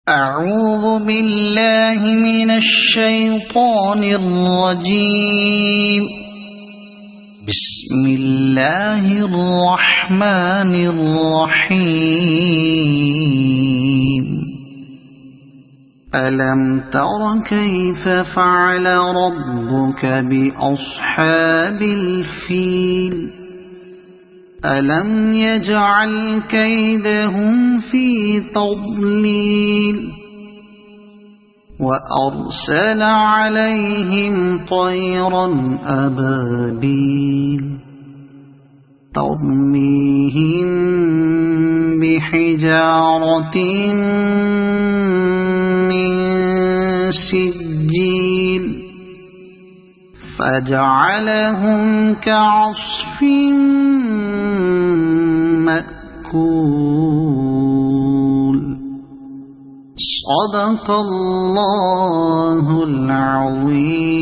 أعوذ بالله من الشيطان الرجيم. بسم الله الرحمن الرحيم. ألم تر كيف فعل ربك بأصحاب الفيل؟ ألم يجعل كيدهم في تضليل وأرسل عليهم طيرا أبابيل ترميهم بحجارة من سجيل فجعلهم كعصف مأكول. صدق الله العظيم.